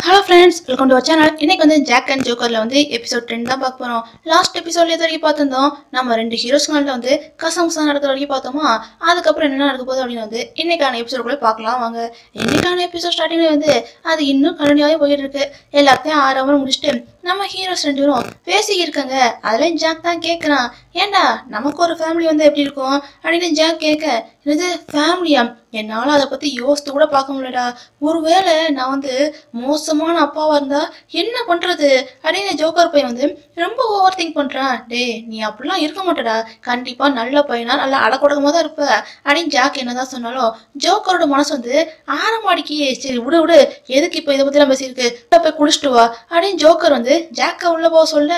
Hello friends, welcome to our channel. இன்னைக்கு வந்து jack and ஜோக்கர்ல வந்து எபிசோட் 10 தான் பார்க்க போறோம். லாஸ்ட் எபிசோட்ல இது வரைக்கும் பார்த்திருந்தோம். நம்ம ரெண்டு ஹீரோஸ்னால வந்து கசம்சா நடக்கிற வரைக்கும் பார்த்தோமா. அதுக்கப்புறம் என்ன நடக்க போகுது அப்படின்னு வந்து இன்னைக்கான எபிசோடுக்குள்ள பார்க்கலாம் வாங்க. இன்னைக்கான எபிசோட் ஸ்டார்டிங்ல வந்து அது இன்னும் கண்டினியூவாகவே போயிட்டு இருக்கு. எல்லாத்தையும் 6 hour முடிச்சுட்டு நம்ம ஹீரோஸ் 2 பேரும் பேசிக்கிருக்காங்க. அதுலயும் ஜாக் தான் கேட்கறான், ஏண்டா நமக்கு ஒரு ஃபேமிலி வந்து எப்படி இருக்கும் அப்படின்னு ஜாக் கேட்க, இது ஃபேமிலியா, என்னால் அதை பற்றி யோசித்து கூட பார்க்க முடியலடா. ஒருவேளை நான் வந்து மோசமான அப்பாவாக இருந்தா என்ன பண்ணுறது அப்படின்னு ஜோக்கர் பையன் வந்து ரொம்ப ஓவர் திங்க் பண்ணுறான். டே நீ அப்படிலாம் இருக்க மாட்டடா, கண்டிப்பாக நல்ல பையனா நல்லா அடக்கொடக்கமாக தான் இருப்ப அப்படின்னு ஜாக் என்னதான் சொன்னாலும் ஜோக்கரோட மனசு வந்து ஆரமாடிக்கு, சரி விடு விடு, எதுக்கு இப்போ இதை பற்றிலாம் பேசியிருக்கு, போய் குடிச்சிட்டு வா அப்படின்னு ஜோக்கர் வந்து ஜாக்கை உள்ள போக சொல்ல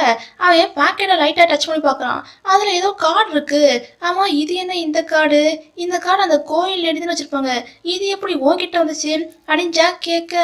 அவன் பாக்கெட்டை லைட்டாக டச் பண்ணி பார்க்குறான். அதில் ஏதோ கார்டு இருக்கு. ஆமாம், இது என்ன இந்த கார்டு? இந்த கார்டு அந்த கோயில் எழுதினு வச்சிருப்பாங்க, இது எப்படி உன்கிட்ட வந்துச்சு அப்படின்னு ஜாக் கேட்க,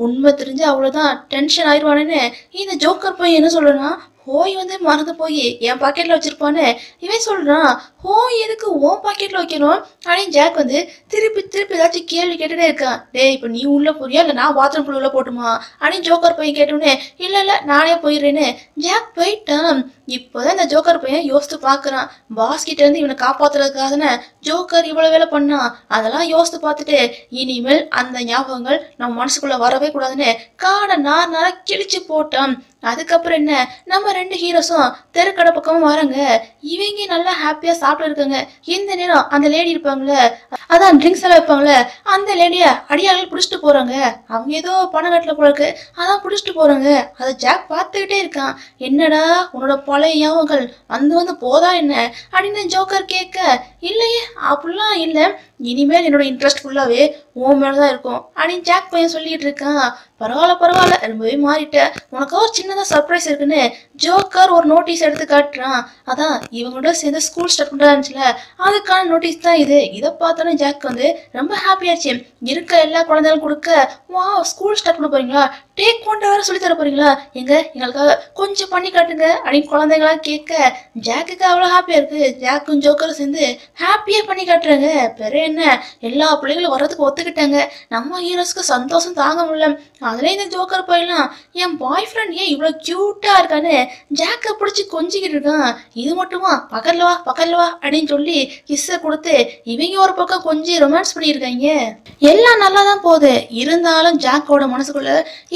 உண்மை தெரிஞ்சு அவ்வளவுதான் டென்ஷன் ஆயிடுவானு இந்த ஜோக்கர் போய் என்ன சொல்றேன்னா, ஹோய் வந்து மறந்து போய் என் பாக்கெட்ல வச்சிருப்பான்னு இவன் சொல்றான். ஹோய் எதுக்கு உன் பாக்கெட்ல வைக்கணும் அப்படின்னு ஜாக் வந்து திருப்பி திருப்பி ஏதாச்சும் கேள்வி கேட்டுட்டே இருக்கான். டே இப்ப நீ உள்ள போறியா இல்ல நான் பாத்ரூம் உள்ள போட்டுமா அப்படின்னு ஜோக்கர் போய் கேட்டோன்னே, இல்ல நானே போயிடுறேன்னு ஜாக் போயிட்டான். இப்போதான் இந்த ஜோக்கர் பையன் யோசித்து பாக்குறான், பாஸ் கிட்ட இருந்து இவனை காப்பாத்துறதுக்காக ஜோக்கர் இவ்வளவு வேலை பண்ணான். அதெல்லாம் யோசித்து பார்த்துட்டு இனிமேல் அந்த ஞாபகங்கள் நம்ம மனசுக்குள்ள வரவே கூடாதுன்னு காடை நார கிழிச்சு போட்டான். அதுக்கப்புறம் என்ன, நம்ம 2 ஹீரோஸும் தெருக்கடை பக்கமும் வராங்க. இவங்க நல்லா ஹாப்பியா சாப்பிட்டு இருக்காங்க. இந்த நேரம் அந்த லேடி இருப்பாங்களே, அதான் ட்ரிங்க்ஸ் எல்லாம் வைப்பாங்களே, அந்த லேடிய அடியாளர்கள் பிடிச்சிட்டு போறாங்க. அவங்க ஏதோ பணக்கட்டுல போல இருக்கு, அதான் பிடிச்சிட்டு போறாங்க. அதை ஜாக் பார்த்துக்கிட்டே இருக்கான். என்னடா உன்னோட பழைய ஞாபகங்கள் வந்து போதா என்ன அப்படின்னு ஜோக்கர் கேட்க, இல்லையே அப்படிலாம் இல்லை, இனிமேல் என்னோட இன்ட்ரெஸ்ட் ஃபுல்லாவே உன் மேலதான் இருக்கும் அப்படின்னு ஜாக் பையன் சொல்லிட்டு இருக்கான். பரவாயில்ல ரொம்பவே மாறிட்ட, உனக்கு ஒரு சின்னதா சர்ப்ரைஸ் இருக்குன்னு ஜோக்கர் ஒரு நோட்டீஸ் எடுத்து காட்டுறான். அதான் இவங்களோட சேர்ந்து ஸ்கூல் ஸ்டார்ட் பண்றாச்சுல, அதுக்கான நோட்டீஸ் தான் இது. இதை பார்த்தோன்னே ஜாக் வந்து ரொம்ப ஹாப்பியாச்சு. இருக்க எல்லா குழந்தைகளும் கொடுக்க, வா ஸ்கூல் ஸ்டார்ட் பண்ண போறீங்களா, டேக் ஒன் வேற சொல்லி தர போறீங்களா, எங்களுக்காக கொஞ்சம் பண்ணி காட்டுங்க அப்படின்னு குழந்தைங்களா கேட்க, ஜாக்குக்கு அவ்வளவு ஹாப்பியா இருக்கு. ஜாக்கும் ஜோக்கரும் சேர்ந்து ஹாப்பியா பண்ணி காட்டுறாங்க. பெரிய என்ன, எல்லா பிள்ளைகளும் வர்றதுக்கு ஒத்துக்கிட்டாங்க. நம்ம ஹீரோஸ்க்கு சந்தோஷம் தாங்க முடியல. அதுல இந்த ஜோக்கர் போயிடலாம், என் பாய் ஃப்ரெண்ட் ஏன் இவ்வளவு கியூட்டா இருக்கான்னு ஜாக்க பிடிச்சி கொஞ்சிக்கிட்டு இருக்கான். இது மட்டுமா, பக்கத்துல வா அப்படின்னு சொல்லி கிஸ்ஸ கொடுத்து இவங்க ஒரு பக்கம் கொஞ்சம் ரொமான்ஸ் பண்ணியிருக்காங்க. எல்லாம் நல்லா தான் போகுது. இருந்தாலும் ஜாக்கோட மனசுக்குள்ள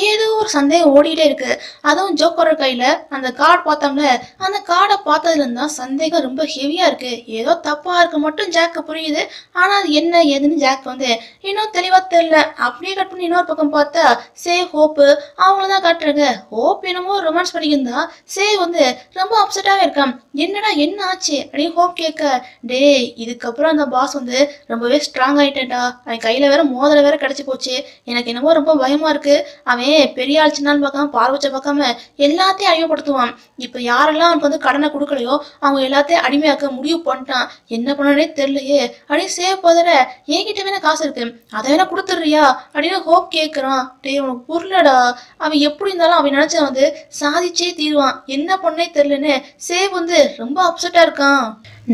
ஏதோ ஒரு சந்தேகம் ஓடிட்டே இருக்கு. அதுவும் ஜோக்கரோட கையில அந்த கார்டு பார்த்தோம்ல, அந்த கார்டை பார்த்ததுல இருந்தா சந்தேகம் ரொம்ப ஹெவியா இருக்கு. ஏதோ தப்பா இருக்கு மட்டும் ஜாக்கு புரியுது. ஆனா அது என்ன ஏதுன்னு ஜாக் வந்து இன்னும் தெளிவா தெரியல. அப்படியே கட் பண்ணி இன்னொரு பக்கம் பார்த்தா சேவ் ஹோப்பு அவங்களதான் காட்டுறாங்க. ஹோப் என்னமோ ரொமான்ஸ் பண்ணிக்கிருந்தா சேவ் வந்து ரொம்ப அப்செட்டாவே இருக்கான். என்னடா என்ன ஆச்சு அப்படின்னு ஹோப் கேட்க, டே இதுக்கப்புறம் அந்த பாஸ் வந்து ரொம்பவே ஸ்ட்ராங் ஆயிட்டேன்டா, அவன் கையில வேற மோதிரம் வேற கிடைச்சி போச்சு, எனக்கு என்னமோ ரொம்ப பயமா இருக்கு. அவன் பெரிய ஆள் சின்னாலும் பார்க்காம பார்வச்ச பார்க்காம எல்லாத்தையும் அடிமைப்படுத்துவான். இப்ப யாரெல்லாம் அவனுக்கு வந்து கடனை கொடுக்கலையோ அவங்க எல்லாத்தையும் அடிமையாக்க முடிவு பண்ணிட்டான். என்ன பண்ணனே தெரியலையே அப்படின்னு சேவ் போதற, என்கிட்ட வேணா காசு இருக்கு, அதை வேணா கொடுத்துடுறியா அப்படின்னு ஹோப் கேட்கறான். டே உனக்கு புரியலடா, அவன் எப்படி இருந்தாலும் அவன் நினைச்சா வந்து சாதிச்சே தீருவான், என்ன பண்ணே தெரியலன்னு சேவ் வந்து ரொம்ப அப்செட்டா இருக்கான்.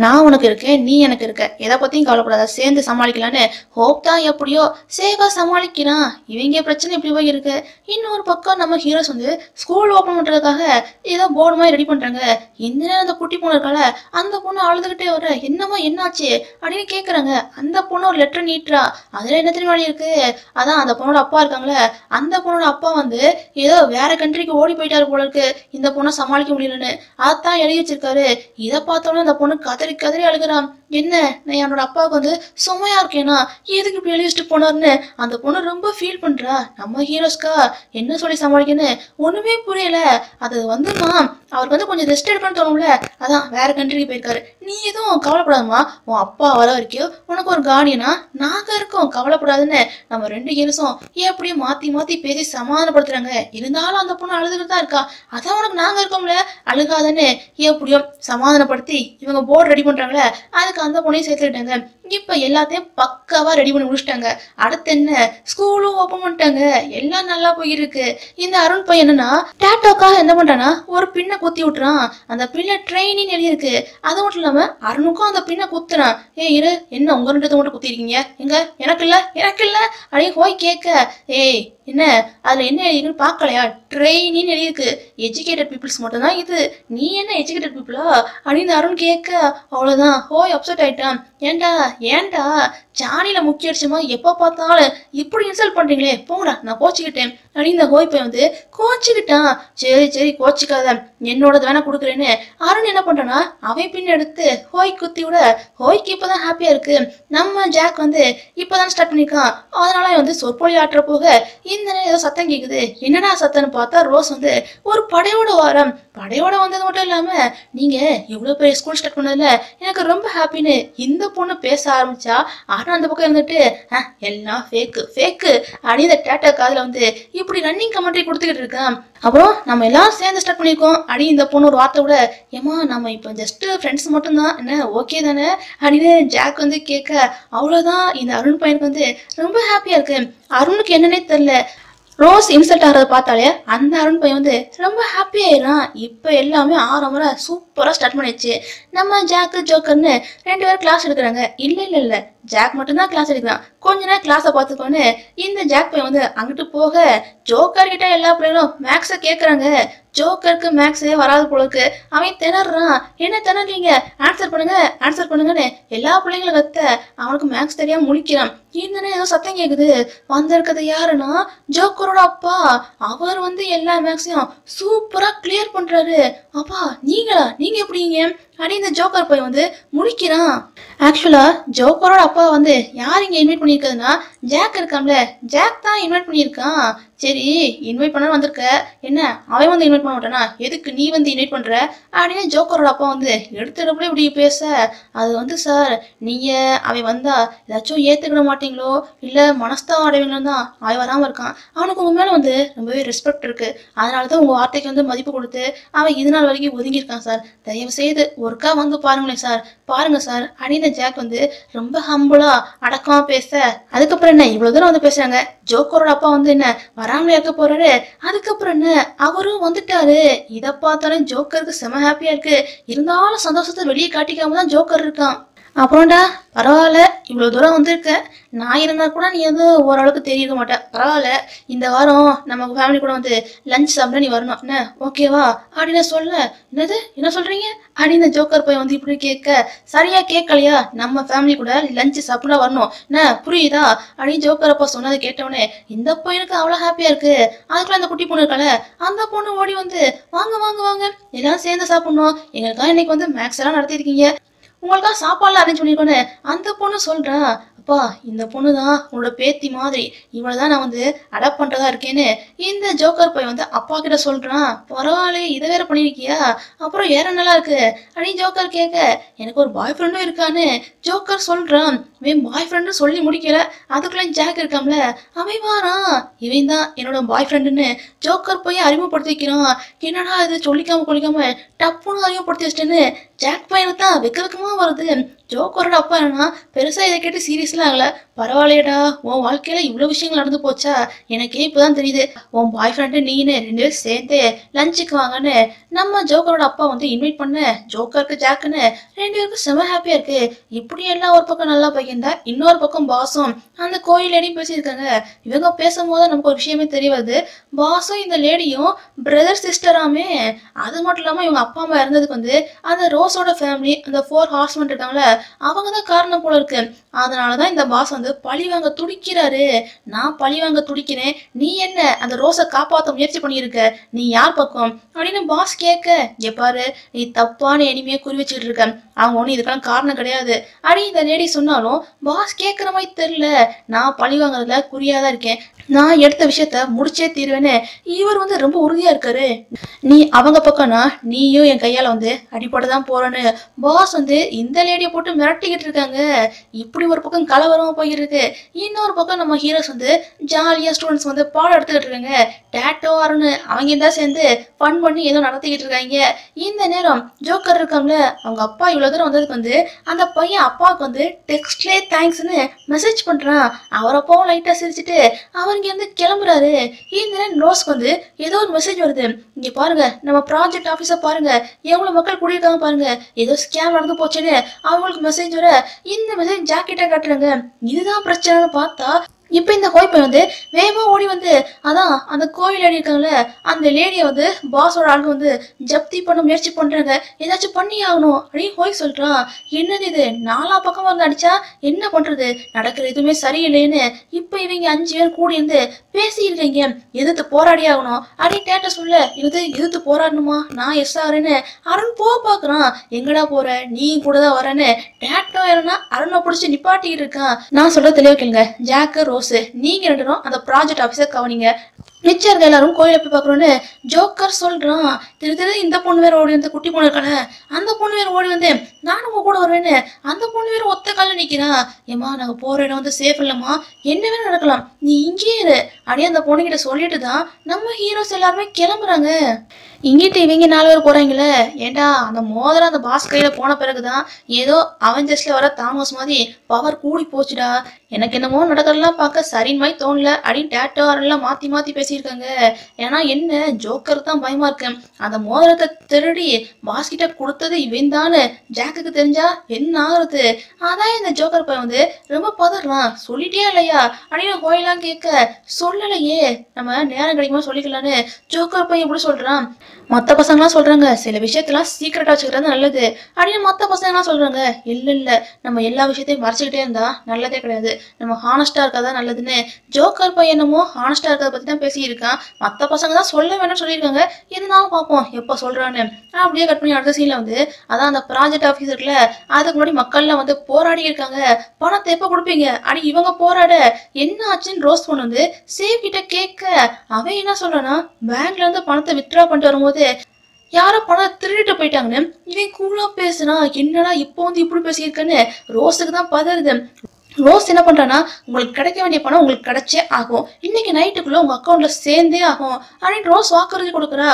நான் உனக்கு இருக்கேன், நீ எனக்கு இருக்க, எதை பத்தியும் கவலைப்படாத, சேர்ந்து சமாளிக்கலான்னு ஹோப் தான் எப்படியோ சேவா சமாளிக்கிறான். இவங்க பிரச்சனை இப்படி போய் இருக்கு. இன்னொரு பக்கம் நம்ம ஹீரோஸ் வந்து ஸ்கூல் ஓபன் பண்றதுக்காக ஏதோ போர்டு மாதிரி ரெடி பண்றாங்க. இந்த நேரம் அந்த குட்டி பொண்ணு இருக்கால, அந்த பொண்ணு அழுதுகிட்டே வர, என்னமோ என்னாச்சு அப்படின்னு கேக்குறாங்க. அந்த பொண்ணு ஒரு லெட்டர் நீட்டுறா. அதுல என்ன தெரியுமா இருக்கு, அதான் அந்த பொண்ணோட அப்பா இருக்காங்களே, அந்த பொண்ணோட அப்பா வந்து ஏதோ வேற கண்ட்ரிக்கு ஓடி போயிட்டாரு போல இருக்கு, இந்த பொண்ணை சமாளிக்க முடியலன்னு அதான் எழுதி வச்சிருக்காரு. இதை பார்த்தோன்னே அந்த பொண்ணு கதறி அழுகிறான். என்ன, நான் என்னோட அப்பாவுக்கு வந்து சுமையா இருக்கேனா, எதுக்கு இப்படி எழுதி வச்சுட்டு போனார்னு அந்த பொண்ணு ரொம்ப ஃபீல் பண்றா. நம்ம ஹீரோஸ்கா என்ன சொல்லி சமாளிக்கன்னு ஒண்ணுமே புரியல. அது வந்துமா அவருக்கு வந்து கொஞ்சம் ரெஸ்ட் எடுக்கணும்னு தோணும்ல, அதான் வேற கண்ட்ரிக்கு போயிருக்காரு. நீ எதுவும் கவலைப்படாதமா, உன் அப்பா வர வரைக்கும் உனக்கு ஒரு கார்டியனா நாங்க இருக்கோம், கவலைப்படாதுன்னு நம்ம 2 ஹீரோஸும் எப்படியும் மாத்தி பேசி சமாதானப்படுத்துறாங்க. இருந்தாலும் அந்த பொண்ணு அழுதுகிட்டு தான் இருக்கா. அதான் உனக்கு நாங்க இருக்கோம்ல, அழுகாதன்னு எப்படியும் சமாதானப்படுத்தி இவங்க போர்டு ரெடி பண்றாங்களே, அதுக்கு அந்த பொண்ணையும் சேர்த்துக்கிட்டாங்க. இப்ப எல்லாத்தையும் பக்காவா ரெடி பண்ணி முடிச்சிட்டாங்க. அடுத்து என்ன, ஸ்கூலும் ஓபன் பண்ணிட்டாங்க. எல்லாம் நல்லா போயிருக்கு. இந்த அருண் பையன் என்னன்னா டேட்டோக்காக என்ன பண்றானா ஒரு பின்னை குத்தி விட்டுறான். அந்த பின்ன ட்ரெயினின்னு எழுதியிருக்கு. அது மட்டும் இல்லாம அருணுக்கும் அந்த பின்னை குத்துறான். இரு, என்ன உங்க ரெண்டு மட்டும் குத்திருக்கீங்க, எங்க எனக்கு இல்ல அப்படின்னு போய் கேட்க, என்ன அதுல என்ன எழுதிருக்குன்னு பாக்கலையா, ட்ரெயினின்னு எழுதியிருக்கு. எஜுகேட்டட் பீப்புள்ஸ் மட்டும் தான் இது, நீ என்ன எஜுகேட்டட் பீப்புளா அப்படின்னு அருண் கேட்க, அவ்வளவுதான் ஹோய் அப்செட் ஆயிட்டான். ஏன்டா ஜானியில முக்கிய அடிச்சமா எப்ப பார்த்தாலும் இப்படி இன்சல்ட் பண்றீங்களே, போங்கடா நான் கோச்சிக்கிட்டேன் அப்படின்னு இந்த ஹோய் போய் வந்து கோச்சிக்கிட்டான். சரி கோச்சிக்காத, என்னோடது வேணா கொடுக்குறேன்னு அருண் என்ன பண்றானா அவன் பின் எடுத்து ஹோய் குத்தி விட, ஹோய்க்கு இப்பதான் ஹாப்பியா இருக்கு. நம்ம ஜாக் வந்து இப்பதான் ஸ்டார்ட் பண்ணிருக்கான். அதனால வந்து சொற்பொழி ஆற்ற போக இந்த ஏதோ சத்தம் கேக்குது. என்னடா சத்தம்னு பார்த்தா ரோஸ் வந்து ஒரு படையோட வந்தது மட்டும் இல்லாம, நீங்க இவ்வளவு பெரிய ஸ்கூல் ஸ்டார்ட் பண்ணதுல எனக்கு ரொம்ப ஹாப்பின்னு இந்த பொண்ணு பேச ஆரம்பிச்சா, ஆனா அந்த பக்கம் இருந்துட்டு எல்லாம் ஃபேக்கு அப்படின்னு இந்த டேட்டா காதுல வந்து இப்படி ரன்னிங் கமெண்ட்ரி கொடுத்துக்கிட்டு இருக்கான். அப்புறம் நம்ம எல்லாம் சேர்ந்து ஸ்டார்ட் பண்ணிருக்கோம் அப்படின்னு இந்த பொண்ணு ஒரு வார்த்தை கூட, ஏமா நம்ம இப்போ ஜஸ்ட் ஃப்ரெண்ட்ஸ் மட்டும்தான், என்ன ஓகே தானே அப்படின்னு ஜாக் வந்து கேட்க, அவ்வளவுதான் இந்த அருண் பையனுக்கு வந்து ரொம்ப ஹாப்பியா இருக்கு. அருணுக்கு என்னன்னே தெரியல, ரோஸ் இன்சல்ட் ஆகிறத பார்த்தாலே அந்த அருண் பையன் வந்து ரொம்ப ஹாப்பி ஆயிடுறான். இப்போ எல்லாமே ஆரம்பரா சூப்பராக ஸ்டார்ட் பண்ணிடுச்சு. நம்ம ஜாக்கு ஜோக்கர்னு 2 பேரும் கிளாஸ் எடுக்கிறாங்க. இல்லை ஜாக் மட்டும்தான் கிளாஸ் எடுக்கிறான். கொஞ்ச நேரம் கிளாஸை பார்த்துக்கோன்னு இந்த ஜாக் பையன் வந்து அங்கிட்டு போக, ஜோக்கர் கிட்ட எல்லா பிள்ளைகளும் மேக்ஸை கேட்குறாங்க. ஜோக்கருக்கு மேக்ஸே வராது போல இருக்கு. அவன் திணறான். என்ன திணறீங்க, ஆன்சர் பண்ணுங்கன்னு எல்லா பிள்ளைங்களும் கத்த, அவனுக்கு மேக்ஸ் தெரியாம முழிக்கிறான். இந்த ஏதோ சத்தம் கேக்குது. வந்திருக்கிறது யாருன்னா ஜோக்கரோட அப்பா. அவர் வந்து எல்லா மேக்ஸையும் சூப்பரா கிளியர் பண்றாரு. அப்பா நீங்க எப்படிங்க அப்படின்னு இந்த ஜோக்கர் போய் வந்து முடிக்கிறான். ஆக்சுவலா ஜோக்கரோட அப்பா வந்து யார் இங்க இன்வைட் பண்ணியிருக்கிறதுனா ஜாக் இருக்கான்ல, ஜாக் தான் இன்வைட் பண்ணியிருக்கான். சரி இன்வைட் பண்ண வந்திருக்க, என்ன அவன் வந்து இன்வைட் பண்ண மாட்டானா, எதுக்கு நீ வந்து இன்வைட் பண்ற அப்படின்னு ஜோக்கரோட அப்பா வந்து எடுத்துடப்பட இப்படி பேச, அது வந்து சார் நீங்க அவன் வந்தா ஏதாச்சும் ஏத்துக்கிட மாட்டீங்களோ இல்ல மனஸ்தாபம் அடைவீங்களோ தான் அவன் வராம இருக்கான். அவனுக்கு உங்க மேல வந்து ரொம்பவே ரெஸ்பெக்ட் இருக்கு. அதனாலதான் உங்க வார்த்தைக்கு வந்து மதிப்பு கொடுத்து அவன் இது நாள் வரைக்கும் ஒதுங்கியிருக்கான் சார். தயவு செய்து ஒருக்கா வந்து பாருங்களேன் சார், பாருங்க சார் அப்படின்னு ஜாக் வந்து ரொம்ப ஹம்பிளா அடக்கமா பேச, அதுக்கப்புறம் என்ன இவ்வளவு தூரம் வந்து பேசுறாங்க. ஜோக்கரோட அப்பா வந்து என்ன வராமலே இருக்க போறாரு. அதுக்கப்புறம் என்ன அவரும் வந்துட்டாரு. இதை பார்த்தாலும் ஜோக்கருக்கு செம ஹாப்பியா இருக்கு. இருந்தாலும் சந்தோஷத்தை வெளியே காட்டிக்காம தான் ஜோக்கர் இருக்கான். அப்புறம்டா பரவாயில்ல, இவ்வளோ தூரம் வந்திருக்க, நான் இருந்தால் கூட நீ வந்து ஓரளவுக்கு தெரியக்க மாட்டேன். பரவாயில்ல, இந்த வாரம் நம்ம ஃபேமிலி கூட வந்து லஞ்ச் சாப்பிட நீ வரணும், என்ன ஓகேவா அப்படின்னு சொல்ல, என்ன சொல்றீங்க அப்படின்னு ஜோக்கர் போய் வந்து இப்படி கேட்க, சரியா கேட்கலையா, நம்ம ஃபேமிலி கூட லஞ்ச் சாப்பிட வரணும், என்ன புரியுதா அப்படின்னு ஜோக்கர் அப்பா சொன்னதை கேட்டவனே இந்த பையனுக்கு அவ்வளோ ஹாப்பியா இருக்கு. அதுக்குள்ள அந்த குட்டி பொண்ணு இருக்கல, அந்த பொண்ணு ஓடி வந்து வாங்க எல்லாம் சேர்ந்து சாப்பிடணும், எங்களுக்காக இன்னைக்கு வந்து மேக்ஸ் எல்லாம் நடத்திருக்கீங்க, உங்களுக்காக சாப்பாடுலாம் அரேஞ்ச் பண்ணிருக்கோன்னு அந்த பொண்ணு சொல்றா. அப்பா இந்த பொண்ணு தான் உங்களோட பேத்தி மாதிரி, இவ்வளவுதான் நான் வந்து அடாப்ட் பண்றதா இருக்கேன்னு இந்த ஜோக்கர் போய் வந்து அப்பா கிட்ட சொல்றான். பரவாயில்ல, இதை வேற பண்ணிருக்கியா, அப்புறம் வேற நல்லா இருக்கு அப்படின்னு ஜோக்கர் கேட்க, எனக்கு ஒரு பாய் ஃப்ரெண்டும் இருக்கான்னு ஜோக்கர் சொல்றான். இவன் பாய் ஃப்ரெண்டு சொல்லி முடிக்கல, அதுக்குள்ள ஜாக் இருக்காம்ல அவன் வாரான். இவன் தான் என்னோட பாய் ஃப்ரெண்டுன்னு ஜோக்கர் போய் அறிமுகப்படுத்தி வைக்கிறான். என்னடா இது கொள்ளிக்காம டப்புன்னு அறிமுகப்படுத்தி வச்சிட்டேன்னு ஜாக் பையனுக்கு தான் வெக்கமா வருது. ஜோக்கரோட அப்பா என்னன்னா பெருசா இதை கேட்டு சீரியஸ்லாம் ஆகல. பரவாயில்லையடா, உன் வாழ்க்கையில இவ்வளவு விஷயங்கள் நடந்து போச்சா, எனக்கே இப்பதான் தெரியுது. உன் பாய் ஃப்ரெண்டு நீன்னு 2 பேரும் சேர்ந்து லஞ்சுக்கு வாங்கன்னு நம்ம ஜோக்கரோட அப்பா வந்து இன்வைட் பண்ண, ஜோக்கருக்கு ஜாக்குன்னு 2 பேருக்கும் செம ஹாப்பியா இருக்கு. இப்படி எல்லாம் ஒரு பக்கம் நல்லா பையன்தா, இன்னொரு பக்கம் பாஸும் அந்த கோயில் லேடியும் பேசியிருக்காங்க. இவங்க பேசும்போது நமக்கு ஒரு விஷயமே தெரிய வருது, பாஸும் இந்த லேடியும் பிரதர் சிஸ்டராமே. அது மட்டும் இல்லாம இவங்க அப்பா அம்மா இருந்ததுக்கு வந்து அந்த ரோஸோட ஃபேமிலி, அந்த 4 ஹார்ஸ்மெண்ட் இருக்காங்கள, அவங்க தான் காரணம் போல இருக்கு. அதனாலதான் இந்த பாஸ் வந்து பழி வாங்க துடிக்கிறாரு. நான் பழி வாங்க துடிக்கிறேன், நீ என்ன அந்த ரோஸை காப்பாற்ற முயற்சி பண்ணியிருக்க, நீ யார் பக்கம் அப்படின்னு பாஸ் கேட்க, இங்க பாரு நீ தப்பான எனிமையை குறி வச்சுக்கிட்டு இருக்க, அவங்க ஒன்றும் இதுக்கெல்லாம் காரணம் கிடையாது அப்படின்னு இந்த லேடி சொன்னாலும் பாஸ் கேட்குற மாதிரி தெரியல. நான் பழி வாங்குறதுல குறியாதான் இருக்கேன், நான் எடுத்த விஷயத்த முடிச்சே தீருவேன்னு இவர் வந்து ரொம்ப உறுதியா இருக்காரு. நீ அவங்க பக்கம்னா நீயும் என் கையால வந்து அடிப்படை தான் போற போறேன்னு பாஸ் வந்து இந்த லேடியை போட்டு மிரட்டிக்கிட்டு இருக்காங்க. இப்படி ஒரு பக்கம் கலவரமா போயிருக்கு. இன்னொரு பக்கம் நம்ம ஹீரோஸ் வந்து ஜாலியா ஸ்டூடெண்ட்ஸ் வந்து பாடம் எடுத்துக்கிட்டு இருக்காங்க. டேட்டோ அருண் அவங்க தான் சேர்ந்து ஃபன் பண்ணி ஏதோ நடத்திக்கிட்டு இருக்காங்க. இந்த நேரம் ஜோக்கர் இருக்காங்கள, அவங்க அப்பா இவ்வளவு தூரம் வந்ததுக்கு வந்து அந்த பையன் அப்பாவுக்கு வந்து டெக்ஸ்ட்லே தேங்க்ஸ்ன்னு மெசேஜ் பண்றான். அவரப்போ லைட்டா சிரிச்சுட்டு அவர் இங்க இருந்து கிளம்புறாரு. இந்த நேரம் ரோஸ்க்கு வந்து ஏதோ ஒரு மெசேஜ் வருது. இங்க பாருங்க, நம்ம ப்ராஜெக்ட் ஆபீஸ பாருங்க, எவ்வளவு மக்கள் கூடியிருக்காங்க பாருங்க, ஏதோ ஸ்கேம் நடந்து போச்சுன்னு அவங்களுக்கு மெசேஜ் வர இந்த மெசேஜ் ஜாக்கெட்டா காட்டுறாங்க. இதுதான் பிரச்சனைன்னு பார்த்தா இப்ப இந்த ஹோய் பையன் வந்து வேகமா ஓடி வந்து அதான் அந்த கோவில் லேடி இருக்காங்கல்ல, அந்த லேடியை வந்து பாஸோட ஆளுங்க வந்து ஜப்தி பண்ண முயற்சி பண்றாங்க. ஏதாச்சும் பண்ணி ஆகணும் அப்படின்னு ஹோய் சொல்றான். என்னது இது, நாலா பக்கமா வந்து அடிச்சா என்ன பண்றது, நடக்கிற எதுவுமே சரியில்லைன்னு இப்ப இவங்க 5 பேர் கூடி இருந்து பேசி இருக்கீங்க, எதிர்த்து போராடி ஆகணும் அப்படின்னு டேட்ட சொல்ல, இது எதிர்த்து போராடணுமா, நான் எஸ் ஆகிறேன்னு அருண் பாக்குறான். எங்கடா போற, நீ கூட தான் வரேன்னு டேட்டோ ஏன்னா அருணை பிடிச்சி நிப்பாட்டிக்கிட்டு இருக்கான். நான் சொல்ற தெளிவா கேளுங்க, ஜாக்கு ரோஸ் நீங்க 2 பேரும் அந்த ப்ராஜெக்ட் ஆபீஸை கவனிங்க, மிச்சம் இருக்க எல்லாரும் கோயிலை போய் பாக்குறோன்னு ஜோக்கர் சொல்றான். திரு இந்த பொண்ணு வேற ஓடி வந்து, குட்டி பொண்ணு இருக்கான அந்த பொண்ணு வேற ஓடி வந்து நானும் உங்க கூட வருவேன்னு அந்த பொண்ணு வேற ஒத்த கால நிக்கிறான். ஏமா நாங்க போற இடம் வந்து சேஃப் இல்லம்மா, என்ன வேற நடக்கலாம், நீ இங்கே இரு அப்படியே அந்த பொண்ணு கிட்ட சொல்லிட்டு தான் நம்ம ஹீரோஸ் எல்லாருமே கிளம்புறாங்க. இங்கிட்ட இவங்க 4 பேர் போறாங்களே, ஏண்டா அந்த மோதிரம் அந்த பாஸ் கையில போன பிறகுதான் ஏதோ அவெஞ்சர்ஸ்ல வர தாமஸ் மாதிரி பவர் கூடி போச்சுடா. எனக்கு என்னமோ நடக்கிறதெல்லாம் பார்க்க சரின்னு மாதிரி தோணல அப்படின்னு டேட்டோரெல்லாம் மாத்தி மாத்தி பேசியிருக்காங்க. ஏன்னா என்ன, ஜோக்கர் தான் பயமா இருக்கு, அந்த மோதிரத்தை திருடி பாஸ் கிட்ட கொடுத்தது இவன் தானு ஜாக்குக்கு தெரிஞ்சா என்ன ஆகுறது. அதான் இந்த ஜோக்கர் பையன் வந்து ரொம்ப பதறான். சொல்லிட்டே இல்லையா அப்படின்னு ஹோயெல்லாம் கேட்க, சொல்லலையே, நம்ம நேரம் கிடைக்குமா சொல்லிக்கலான்னு ஜோக்கர் பையன் எப்படி சொல்றான். மற்ற பசங்களாம் சொல்றாங்க சில விஷயத்தெல்லாம் சீக்கிரட்டா வச்சுக்கிறது நல்லது அப்படின்னு, மற்ற பசங்களாம் சொல்றாங்க இல்ல நம்ம எல்லா விஷயத்தையும் மறைச்சிக்கிட்டே இருந்தா நல்லதே கிடையாது, நம்ம ஹானஸ்டா இருக்கதான் நல்லதுன்னு ஜோக்கர் பையனமோ ஹானஸ்டா இருக்கிறத பத்தி தான் பேசியிருக்கான். மற்ற பசங்க தான் சொல்ல வேணும்னு சொல்லியிருக்காங்க, இருந்தாலும் பார்ப்போம் எப்ப சொல்றான்னு. அப்படியே கட் பண்ணி அடுத்த சீன்ல வந்து அதான் அந்த ப்ராஜெக்ட் ஆஃபீஸ் இருக்குல்ல, அதுக்கு முன்னாடி மக்கள்லாம் வந்து போராடி இருக்காங்க, பணத்தை எப்ப கொடுப்பீங்க அப்படி இவங்க போராட என்ன ஆச்சுன்னு ரோஸ் பொண்ணு வந்து சேவ் கிட்ட கேட்க, அவன் என்ன சொல்றானா பேங்க்ல இருந்து பணத்தை வித்ட்ரா பண்ணிட்டு வரும்போது யாரோ பணம் திருடிட்டு போயிட்டாங்கன்னு இவன் கூலா பேசுனா. என்னடா இப்போ வந்து இப்படி பேசியிருக்கன்னு ரோஸுக்கு தான் பதறுது. ரோஸ் என்ன பண்றானா, உங்களுக்கு கிடைக்க வேண்டிய பணம் உங்களுக்கு கிடைச்சே ஆகும், இன்னைக்கு நைட்டுக்குள்ள உங்க அக்கௌண்ட்ல சேர்ந்தே ஆகும் அப்படின்னு ரோஸ் வாக்குறுதி கொடுக்குறா.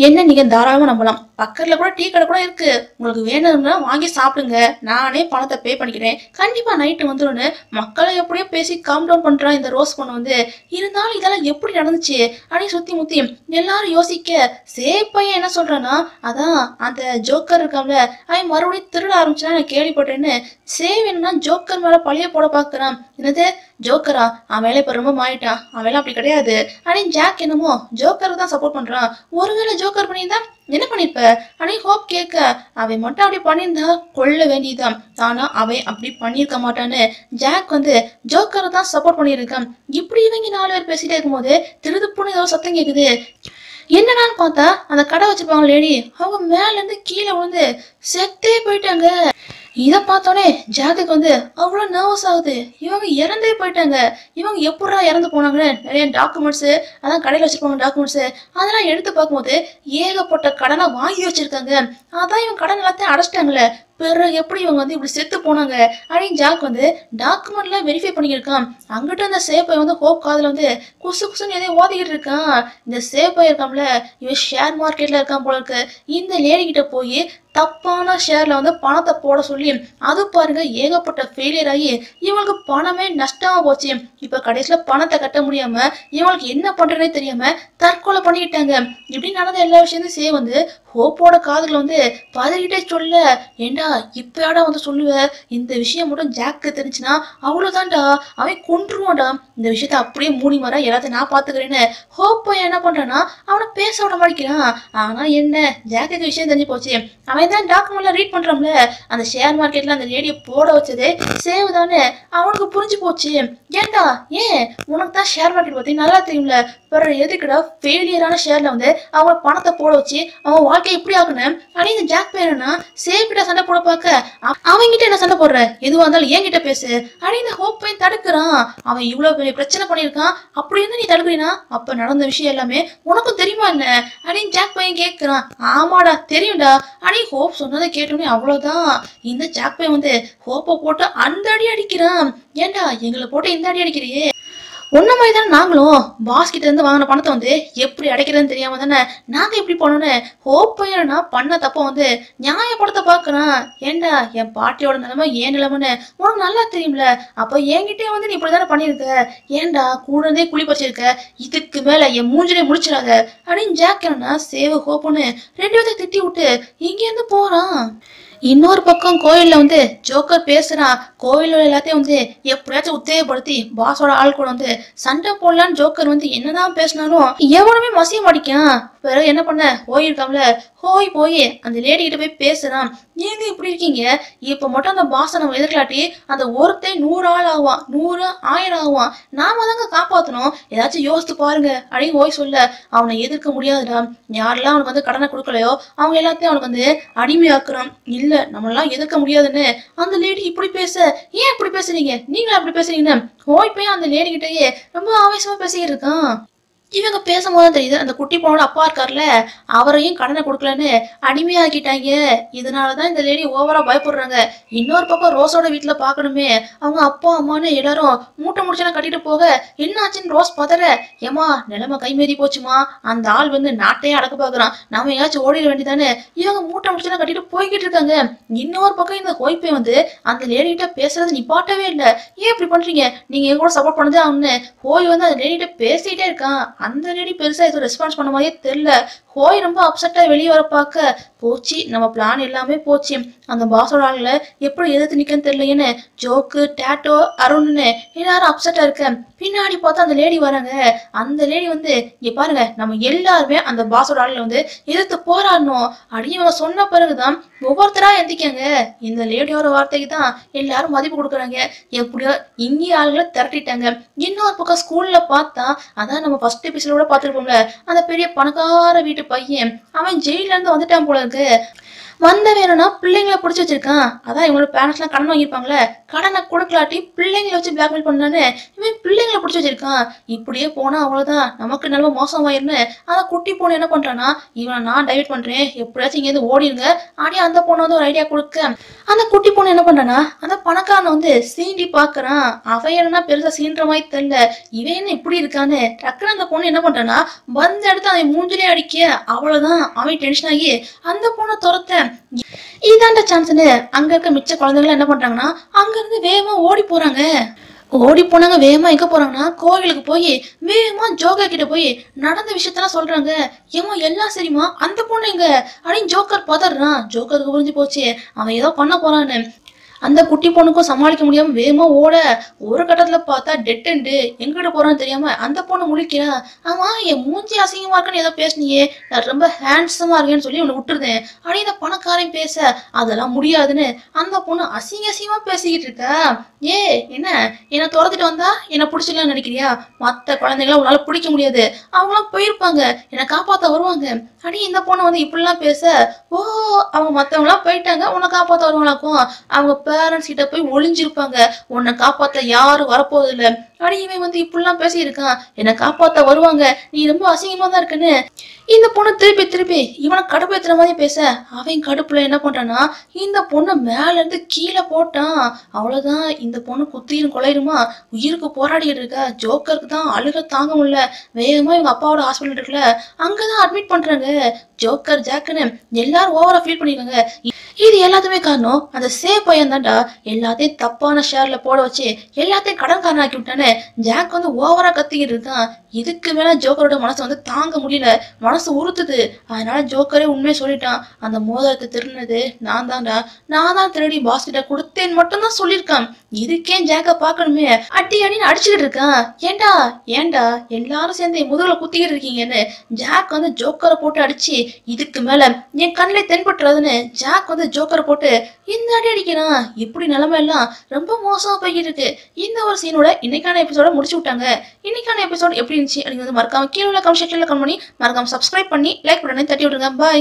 என்ன நீங்க தாராளமா நம்பலாம், பக்கத்துல கூட டீ கடை கூட இருக்கு, உங்களுக்கு வேணும்னா வாங்கி சாப்பிடுங்க, நானே பணத்தை பே பண்ணிக்கிறேன், கண்டிப்பா நைட்டு வந்துடும்னு மக்களை எப்படியோ பேசி காம் டவுன் பண்றான் இந்த ரோஸ் பொண்ணு வந்து. இருந்தாலும் இதெல்லாம் எப்படி நடந்துச்சு அப்படின்னு சுத்தி முத்தி எல்லாரும் யோசிக்க, சேவ் பையன் என்ன சொல்றானா, அதான் அந்த ஜோக்கர் இருக்காமல அவன் மறுபடியும் திருட ஆரம்பிச்சுனா நான் கேள்விப்பட்டேன்னு சேவ் என்னன்னா ஜோக்கர் மேல பழிய போட பாக்குறான். என்னது ஜோக்கரா, அவன் வேலை இப்ப ரொம்ப மாறிட்டான், அவன் அப்படி கிடையாது அப்படின்னு ஜாக் என்னமோ ஜோக்கருக்கு தான் சப்போர்ட் பண்றான். ஒருவேளை ஜோக்கர் பண்ணியிருந்தா என்ன பண்ணிருப்ப அப்படின்னு ஹோப் கேட்க, அவன் மட்டும் அப்படி பண்ணியிருந்தா கொல்ல வேண்டியதுதான், ஆனா அவன் அப்படி பண்ணியிருக்க மாட்டான்னு ஜாக் வந்து ஜோக்கரை தான் சப்போர்ட் பண்ணியிருக்கான். இப்படி இவங்க 4 பேர் பேசிட்டே இருக்கும்போது திருதுப்புன்னு ஏதோ சத்தம் கேக்குது. என்னடான்னு பார்த்தா அந்த கடை வச்சிருப்பாங்க லேடி, அவங்க மேல இருந்து கீழே விழுந்து செத்தே போயிட்டாங்க. இதை பார்த்தோன்னே ஜாக்குக்கு வந்து அவ்வளோ நர்வஸ் ஆகுது, இவங்க இறந்தே போயிட்டாங்க, இவங்க எப்படா இறந்து போனாங்கன்னு நிறைய டாக்குமெண்ட்ஸு அதான் கடையில் வச்சிருப்பாங்க டாக்குமெண்ட்ஸு அதெல்லாம் எடுத்து பார்க்கும்போது ஏகப்பட்ட கடனை வாங்கி வச்சிருக்காங்க. அதான் இவங்க கடன் எல்லாத்தையும் அடைச்சிட்டாங்களே, பிறகு எப்படி இவங்க வந்து இப்படி செத்து போனாங்க அப்படின்னு ஜாக் வந்து டாக்குமெண்ட்லாம் வெரிஃபை பண்ணியிருக்கான். அங்கிட்ட அந்த சேப்பை வந்து ஹோப் காதில் வந்து குசு குசுன்னு எதையும் ஓதிக்கிட்டு இருக்கான். இந்த சேப்பை இருக்கான்ல, இவன் ஷேர் மார்க்கெட்ல இருக்கான் போல இருக்கு. இந்த லேடி கிட்ட போய் தப்பான ஷேர்ல வந்து பணத்தை போட சொல்லி அது பாருங்க ஏகப்பட்ட ஃபெயிலியர் ஆகி இவங்களுக்கு பணமே நஷ்டமா போச்சு. இப்ப கடைசியில பணத்தை கட்ட முடியாம இவங்களுக்கு என்ன பண்றதே தெரியாம தற்கொலை பண்ணிக்கிட்டாங்க. இப்படி நடந்த எல்லா விஷயத்தையும் சேவ் வந்து ஹோப்போட காதுல வந்து பதறிக்கிட்டே சொல்ல, ஏண்டா இப்பயாடா வந்து சொல்லுவ, இந்த விஷயம் மட்டும் ஜாக்கு தெரிஞ்சுன்னா அவ்வளவுதான்டா, அவன் கொன்றுவான்டா, இந்த விஷயத்த அப்படியே மூடி மாற எல்லாத்தையும் நான் பாத்துக்கிறேன்னு ஹோப் பையன் என்ன பண்றான்னா அவனை பேச விட மாட்டேங்கிறான். ஆனா என்ன, ஜாக்குக்கு விஷயம் தெரிஞ்சு போச்சு. அவன் தான் டாக்குமெண்ட்ல ரீட் பண்றான்ல, அந்த ஷேர் மார்க்கெட்ல அந்த லேடியை போட வச்சதே சேவ் தானே, அவனுக்கு புரிஞ்சு போச்சு. ஏண்டா ஏன் உனக்கு தான் ஷேர் மார்க்கெட் பத்தி நல்லா தெரியும்ல, பிற எதுக்குடா ஃபெயிலியரான ஷேர்ல வந்து அவங்க பணத்தை போட வச்சு அவன் வாழ்க்கை இப்படி ஆகணும் அப்படின்னு ஜாக் பேருனா சேவ் கிட்ட சண்டை போட பார்க்க, அவன்கிட்ட என்ன சண்டை போடுற, எதுவா இருந்தாலும் என்கிட்ட பேசு அப்படின்னு ஹோப் பையன் தடுக்கிறான். அவன் இவ்வளவு பெரிய பிரச்சனை பண்ணியிருக்கான், அப்படி இருந்து நீ தடுக்கிறீனா அப்ப நடந்த விஷயம் எல்லாமே உனக்கும் தெரியும் தெரியுமா என்ன அப்படின்னு ஜாக் பையன் கேட்கிறான். ஆமாடா தெரியும்டா அப்படின்னு ஹோப் சொன்னதை கேட்டோன்னே அவ்வளவுதான். இந்த ஜாக் பையன் வந்து ஹோப்பை போட்டு அந்த அடி அடிக்கிறான். ஏண்டா எங்களை போட்டு இந்த அடி அடிக்கிறியே, ஒன்ன மாதிரி தானே நாங்களும் பாஸ் கிட்ட இருந்து வாங்கின பணத்தை வந்து எப்படி அடைக்கிறதுன்னு தெரியாம தானே நாங்க இப்படி பண்ணோன்னு ஹோப் பையனா பண்ண தப்ப வந்து நியாயப்படுத்த பாக்குறான். ஏண்டா என் பாட்டியோட நிலைமை ஏன் நிலைமைன்னு உனக்கு நல்லா தெரியும்ல, அப்ப என்கிட்டே வந்து நீ இப்படிதானே பண்ணிருக்க, ஏண்டா கூடதே குழி பறிச்சிருக்க, இதுக்கு மேல என் மூஞ்சிலே முடிச்சிடாத அப்படின்னு ஜாக் என்னன்னா சேவ ஹோப்புன்னு 2 பேர்த்த திட்டி விட்டு இங்க இருந்து போறான். இன்னொரு பக்கம் கோயில்ல வந்து ஜோக்கர் பேசுறான். கோயில்ல எல்லாத்தையும் வந்து எப்படியாச்சும் உத்தேகப்படுத்தி பாஸோட ஆள் கூட வந்து சண்டை போடலான்னு ஜோக்கர் வந்து என்னதான் பேசினாலும் எவனுமே மசிய மாட்டிக்கான். பிறகு என்ன பண்ண போயிருக்காம்ல போய் அந்த லேடி கிட்ட போய் பேசுறான். நீங்க இப்படி இருக்கீங்க, இப்ப மட்டும் அந்த பாஸை நம்ம எதிர்கலாட்டி அந்த ஒருத்தன் 100 ஆள் ஆவான், 100 1000 ஆவான், நாம தாங்க காப்பாத்தணும், ஏதாச்சும் யோசித்து பாருங்க அப்படின்னு போய் சொல்ல அவனை எதிர்க்க முடியாதுடா. யாரெல்லாம் அவனுக்கு வந்து கடனை கொடுக்கலையோ அவங்க எல்லாத்தையும் அவனுக்கு வந்து அடிமையாக்குறான். இல்ல நம்மளாம் எதிர்க்க முடியாதுன்னு அந்த லேடி இப்படி பேச, ஏன் இப்படி பேசுறீங்க, நீங்களும் அப்படி பேசுறீங்கன்னு போய் அந்த லேடி கிட்டயே ரொம்ப ஆவேசமா பேசிக்கிட்டு இருக்கான். இவங்க பேசும்போது தெரியுது அந்த குட்டி பொண்ணோட அப்பா இருக்கார்ல அவரையும் கடனை கொடுக்கலன்னு அடிமையாக்கிட்டாங்க. இதனாலதான் இந்த லேடி ஓவரா பயப்படுறாங்க. இன்னொரு பக்கம் ரோஸோட வீட்டுல பாக்கணுமே, அவங்க அப்பா அம்மான்னு எல்லாரும் மூட்டை முடிச்செல்லாம் கட்டிட்டு போக என்ன ஆச்சுன்னு ரோஸ் பதற, ஏமா நிலைமை கைமீறி போச்சுமா, அந்த ஆள் வந்து நாட்டையே அடக்க பாக்குறான், நாம எங்கேயாச்சும் ஓடிட வேண்டியதானே. இவங்க மூட்டை முடிச்செல்லாம் கட்டிட்டு போய்கிட்டு இருக்காங்க. இன்னொரு பக்கம் இந்த ஹோய்பே வந்து அந்த லேடி கிட்ட பேசுறது நிப்பாட்டவே இல்லை. ஏன் இப்படி பண்றீங்க, நீங்க எங்க கூட சப்போர்ட் பண்ணதே அவனு ஹோய் வந்து அந்த லேடி கிட்ட பேசிட்டே இருக்கான். அந்த லேடி பெருசா எதுவும் ரெஸ்பான்ஸ் பண்ண மாதிரியே தெரியல. ஹோய் ரொம்ப அப்செட்டா வெளியே வர பார்க்க போச்சு, நம்ம பிளான் எல்லாமே போச்சு, அந்த பாஸோட ஆளுல எப்படி எதிர்த்து நிக்கன்னு தெரியலையேன்னு ஜோக்கு டேட்டோ அருண்னு எல்லாரும் அப்செட்டா இருக்க. பின்னாடி பார்த்தா அந்த லேடி வராங்க. அந்த லேடி வந்து இங்க பாருங்க நம்ம எல்லாருமே அந்த பாஸோட ஆளுல வந்து எதிர்த்து போராடணும் அப்படின்னு சொன்ன பிறகுதான் ஒவ்வொருத்தரா எந்திக்காங்க. இந்த லேடியோட வார்த்தைக்கு தான் எல்லாரும் மதிப்பு கொடுக்குறாங்க. எப்படியோ இந்திய ஆளுகளை திரட்டிட்டாங்க. இன்னொரு பக்கம் ஸ்கூல்ல பார்த்தா அதான் நம்ம ஃபர்ஸ்ட் எபிசோட பார்த்துருப்போம்ல, அந்த பெரிய பணக்கார வீட்டு பையன் அவன் ஜெயில இருந்து வந்துட்டான் போல இருக்கு. வந்த வேணும்னா பிள்ளைங்களை பிடிச்சி வச்சிருக்கான். அதான் இவங்களோட பேரண்ட்ஸ் எல்லாம் கடன் வாங்கியிருப்பாங்களே, கடனை கொடுக்கலாட்டி பிள்ளைங்களை வச்சு பிளாக்மெயில் பண்ணான்னு இவன் பிள்ளைங்களை பிடிச்சி வச்சிருக்கான். இப்படியே போனா அவ்வளவுதான், நமக்கு நல்ல மோசமாயிருன்னு அந்த குட்டி பொண்ணு என்ன பண்றான்னா, இவனை நான் டைவர்ட் பண்றேன், எப்படியாச்சும் இங்க இருந்து ஓடிடுங்க அப்படியே அந்த பொண்ணு வந்து ஒரு ஐடியா கொடுக்க அந்த குட்டி பொண்ணு என்ன பண்றானா அந்த பணக்காரனை வந்து சீண்டி பாக்குறான். அவன் என்னன்னா பெருசா சீன்ற மாதிரி தெரியல, இவன் என்ன இப்படி இருக்கான்னு டக்குன்னு அந்த பொண்ணு என்ன பண்றானா வந்து எடுத்து அவன் மூஞ்சிலே அடிக்க. அவ்வளவுதான் அவன் டென்ஷன் ஆகி அந்த பொண்ணை துரத்த இதாண்ட சான்ஸ்னு அங்க இருக்க மிச்ச குழந்தைகள் என்ன பண்றாங்கன்னா அங்க இருந்து வேகமா ஓடி போறாங்க. ஓடி போனாங்க வேகமா எங்க போறாங்கன்னா கோவிலுக்கு போய் வேகமா ஜோக்கர் கிட்ட போய் நடந்த விஷயத்தெல்லாம் சொல்றாங்க. ஏமா எல்லாம் சரிமா, அந்த பொண்ணு எங்க அப்படின்னு ஜோக்கர் பதறான். ஜோக்கருக்கு புரிஞ்சு போச்சு அவன் ஏதோ பண்ண போறான்னு. அந்த குட்டி பொண்ணுக்கும் சமாளிக்க முடியாம வேகமா ஓட ஒரு கட்டத்துல பார்த்தா டெட் எண்டு எங்கிட்ட போறான்னு தெரியாம அந்த பொண்ணு முழிக்கிறா. ஆமா என் மூஞ்சி அசிங்கமா இருக்குன்னு ஏதோ பேசினியே, நான் ரொம்ப ஹேண்ட்ஸமா இருக்கேன்னு சொல்லி உன்னை விட்டுருந்தேன் அப்படின்னு இந்த பணக்காரையும் பேச அதெல்லாம் முடியாதுன்னு அந்த பொண்ணு அசிங்கமா பேசிக்கிட்டு இருக்கா. என்ன துரத்திட்டு வந்தா என்ன பிடிச்சிடலாம்னு நினைக்கிறியா, மற்ற குழந்தைங்களாம் உன்னால பிடிக்க முடியாது, அவங்களாம் போயிருப்பாங்க என்னை காப்பாத்த வருவாங்க அப்படி இந்த பொண்ணு வந்து இப்படிலாம் பேச, ஓ அவங்க மற்றவங்களாம் போயிட்டாங்க உன்னை காப்பாத்த வருவாங்களாக்கும், அவங்க பேரண்ட்ஸ் கிட்ட போய் ஒளிஞ்சிருப்பாங்க, உன்னை காப்பாத்த யாரும் வரப்போகுது இல்லை அப்படி இவன் வந்து இப்படிலாம் பேசியிருக்கான், என்னை காப்பாத்த வருவாங்க, நீ ரொம்ப அசிங்கமா தான் இருக்குன்னு இந்த பொண்ணு திருப்பி இவனை கடுப்பேத்துற மாதிரி பேச அவன் கடுப்புல என்ன பண்றான்னா இந்த பொண்ணை மேல இருந்து கீழே போட்டான். அவ்வளவுதான் இந்த பொண்ணு குத்திரும் கொலையுமா உயிருக்கு போராடிட்டு இருக்கா. ஜோக்கருக்கு தான் அழுக தாங்க முடியல. வேகமா இவங்க அப்பாவோட ஹாஸ்பிட்டல் இருக்குல்ல அங்கதான் அட்மிட் பண்றாங்க. ஜோக்கர் ஜாக்குன்னு எல்லாரும் ஓவரா ஃபீல் பண்ணிருக்காங்க. இது எல்லாத்துமே காரணம் அந்த சேவ் பையன் தான்டா, எல்லாத்தையும் தப்பான ஷேர்ல போட வச்சு எல்லாத்தையும் கடன்காரன் ஆக்கி விட்டானே. ஜாக் வந்து ஓவரா கத்திக்கிட்டு இருக்கான். இதுக்கு மேல ஜோக்கரோட மனசு வந்து தாங்க முடியல, மனசு உறுத்துது. அதனால ஜோக்கரே உண்மையை சொல்லிட்டான், அந்த மோதிரத்தை திருடினது நான் தான்டா, நான் தான் திருடி பாஸ் கிட்ட கொடுத்தேன்னு மட்டும் தான் சொல்லியிருக்கான். இதுக்கே ஜாக்க பாக்கணுமே அடின்னு அடிச்சுக்கிட்டு இருக்கான். ஏண்டா எல்லாரும் சேர்ந்து முதுகுல குத்திக்கிட்டு இருக்கீங்கன்னு ஜாக் வந்து ஜோக்கரை போட்டு அடிச்சு இதுக்கு மேல என் கண்ணிலே தென்பட்டுறதுன்னு ஜாக் வந்து ஜோக்கரை போட்டு இந்த அடி அடிக்கிறான். இப்படி நிலைமை எல்லாம் ரொம்ப மோசமா போய்கிட்டு இருக்கு. இந்த ஒரு சீனோட இன்னைக்கான எபிசோட முடிச்சு விட்டாங்க. இன்னைக்கான எபிசோட் எப்படி இருந்துச்சு அப்படிங்கிறது மறக்காம கீழே உள்ள கமெண்ட் செக்ஷன்ல கமெண்ட் பண்ணி மறக்காம சப்ஸ்கிரைப் பண்ணி லைக் பட்டனை தட்டி விடுங்க. பாய்.